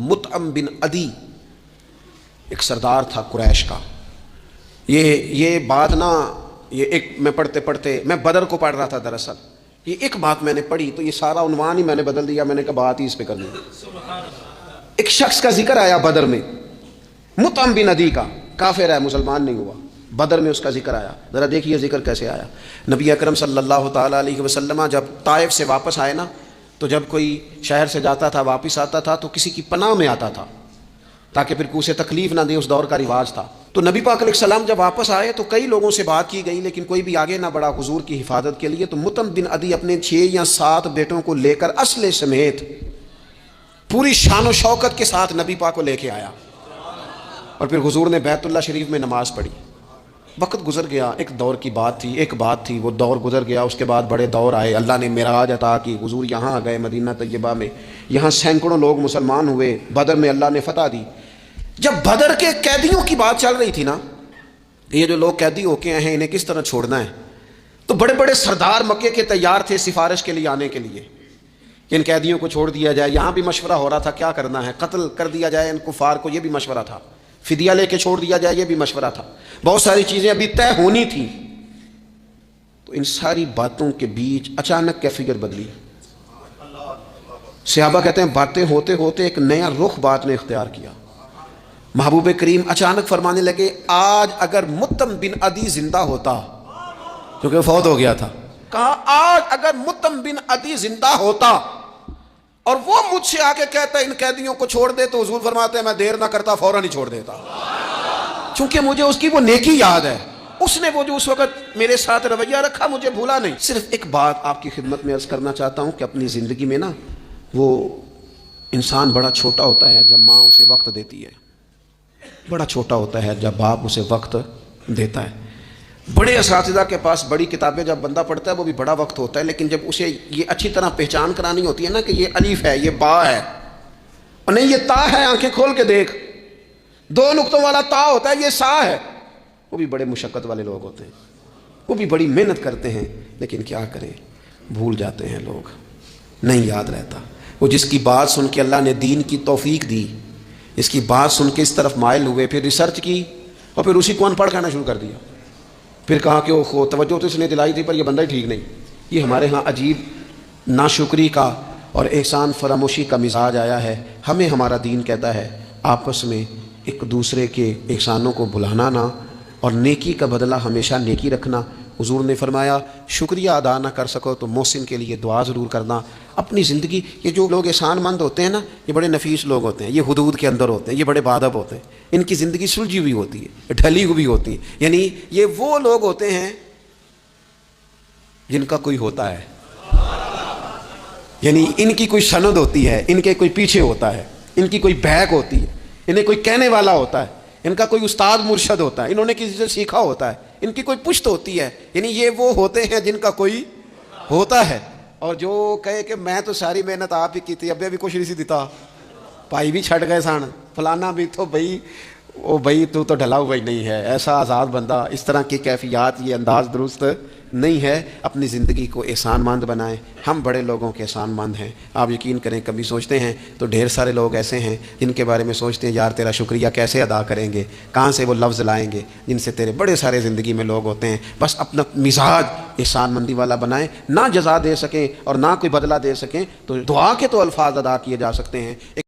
مطعم بن عدی ایک سردار تھا قریش کا. یہ بات نا یہ ایک میں پڑھتے پڑھتے میں بدر کو پڑھ رہا تھا دراصل. یہ ایک بات میں نے پڑھی تو یہ سارا عنوان ہی میں نے بدل دیا. میں نے کہا بات ہی اس پہ کرنی ہے. ایک شخص کا ذکر آیا بدر میں, مطعم بن عدی کا, کافر ہے, مسلمان نہیں ہوا. بدر میں اس کا ذکر آیا. ذرا دیکھیے ذکر کیسے آیا. نبی اکرم صلی اللہ تعالیٰ علیہ وسلم جب طائف سے واپس آئے نا, تو جب کوئی شہر سے جاتا تھا واپس آتا تھا تو کسی کی پناہ میں آتا تھا تاکہ پھر کوئی اسے تکلیف نہ دے. اس دور کا رواج تھا. تو نبی پاک علیہ السلام جب واپس آئے تو کئی لوگوں سے بات کی گئی لیکن کوئی بھی آگے نہ بڑھا حضور کی حفاظت کے لیے. تو مطعم بن عدی اپنے 6 یا 7 بیٹوں کو لے کر اسلحے سمیت پوری شان و شوکت کے ساتھ نبی پاک کو لے کے آیا, اور پھر حضور نے بیت اللہ شریف میں نماز پڑھی. وقت گزر گیا, ایک دور کی بات تھی, ایک بات تھی, وہ دور گزر گیا. اس کے بعد بڑے دور آئے, اللہ نے معراج عطا کی, حضور یہاں آ گئے مدینہ طیبہ میں. یہاں سینکڑوں لوگ مسلمان ہوئے, بدر میں اللہ نے فتح دی. جب بدر کے قیدیوں کی بات چل رہی تھی نا, یہ جو لوگ قیدی ہو کے ہیں انہیں کس طرح چھوڑنا ہے, تو بڑے بڑے سردار مکے کے تیار تھے سفارش کے لیے آنے کے لیے کہ ان قیدیوں کو چھوڑ دیا جائے. یہاں بھی مشورہ ہو رہا تھا کیا کرنا ہے, قتل کر دیا جائے ان کفار کو, یہ بھی مشورہ تھا. فدیہ لے کے چھوڑ دیا جائے, یہ بھی مشورہ تھا. بہت ساری چیزیں ابھی طے ہونی تھی. تو ان ساری باتوں کے بیچ اچانک کیفیت بدلی. صحابہ کہتے ہیں باتیں ہوتے ہوتے ایک نیا رخ بات نے اختیار کیا. محبوب کریم اچانک فرمانے لگے, آج اگر مطعم بن عدی زندہ ہوتا, کیونکہ فوت ہو گیا تھا, کہا آج اگر مطعم بن عدی زندہ ہوتا اور وہ مجھ سے آ کے کہتا ان قیدیوں کو چھوڑ دے, تو حضور فرماتے ہیں میں دیر نہ کرتا, فوراً ہی چھوڑ دیتا. چونکہ مجھے اس کی وہ نیکی یاد ہے, اس نے وہ جو اس وقت میرے ساتھ رویہ رکھا مجھے بھولا نہیں. صرف ایک بات آپ کی خدمت میں عرض کرنا چاہتا ہوں کہ اپنی زندگی میں نا وہ انسان بڑا چھوٹا ہوتا ہے جب ماں اسے وقت دیتی ہے, بڑا چھوٹا ہوتا ہے جب باپ اسے وقت دیتا ہے. بڑے اساتذہ کے پاس بڑی کتابیں جب بندہ پڑھتا ہے وہ بھی بڑا وقت ہوتا ہے, لیکن جب اسے یہ اچھی طرح پہچان کرانی ہوتی ہے نا کہ یہ الف ہے, یہ با ہے, اور نہیں یہ تا ہے, آنکھیں کھول کے دیکھ, 2 نقطوں والا تا ہوتا ہے, یہ سا ہے. وہ بھی بڑے مشقت والے لوگ ہوتے ہیں, وہ بھی بڑی محنت کرتے ہیں, لیکن کیا کریں بھول جاتے ہیں لوگ, نہیں یاد رہتا. وہ جس کی بات سن کے اللہ نے دین کی توفیق دی, اس کی بات سن کے اس طرف مائل ہوئے, پھر ریسرچ کی اور پھر اسی کو ان پڑھ کہنا شروع کر دیا. پھر کہا کہ وہ توجہ تو اس نے دلائی تھی پر یہ بندہ ہی ٹھیک نہیں. یہ ہمارے ہاں عجیب ناشکری کا اور احسان فراموشی کا مزاج آیا ہے. ہمیں ہمارا دین کہتا ہے آپس میں ایک دوسرے کے احسانوں کو بھلانا نہ, اور نیکی کا بدلہ ہمیشہ نیکی رکھنا. حضور نے فرمایا شکریہ ادا نہ کر سکو تو محسن کے لیے دعا ضرور کرنا. اپنی زندگی, یہ جو لوگ احسان مند ہوتے ہیں نا یہ بڑے نفیس لوگ ہوتے ہیں, یہ حدود کے اندر ہوتے ہیں, یہ بڑے بادب ہوتے ہیں, ان کی زندگی سلجھی ہوئی ہوتی ہے, ڈھلی ہوئی ہوتی ہے. یعنی یہ وہ لوگ ہوتے ہیں جن کا کوئی ہوتا ہے, یعنی ان کی کوئی سند ہوتی ہے, ان کے کوئی پیچھے ہوتا ہے, ان کی کوئی بیک ہوتی ہے, انہیں کوئی کہنے والا ہوتا ہے, ان کا کوئی استاد مرشد ہوتا ہے, انہوں نے کسی سے سیکھا ہوتا ہے, ان کی کوئی پشت ہوتی ہے. یعنی یہ وہ ہوتے ہیں جن کا کوئی ہوتا ہے. اور جو کہے کہ میں تو ساری محنت آپ ہی کی تھی, ابھی کچھ نہیں سی دیتا, بھائی بھی چھٹ گئے سن, فلانا بھی تو بھائی تو ڈھلا ہوا ہی نہیں ہے, ایسا آزاد بندہ, اس طرح کی کیفیات, یہ انداز درست نہیں ہے. اپنی زندگی کو احسان مند بنائیں. ہم بڑے لوگوں کے احسان مند ہیں. آپ یقین کریں کبھی سوچتے ہیں تو ڈھیر سارے لوگ ایسے ہیں جن کے بارے میں سوچتے ہیں یار تیرا شکریہ کیسے ادا کریں گے, کہاں سے وہ لفظ لائیں گے, جن سے تیرے بڑے سارے زندگی میں لوگ ہوتے ہیں. بس اپنا مزاج احسان مندی والا بنائیں. نہ جزا دے سکیں اور نہ کوئی بدلہ دے سکیں تو دعا کے تو الفاظ ادا کیے جا سکتے ہیں.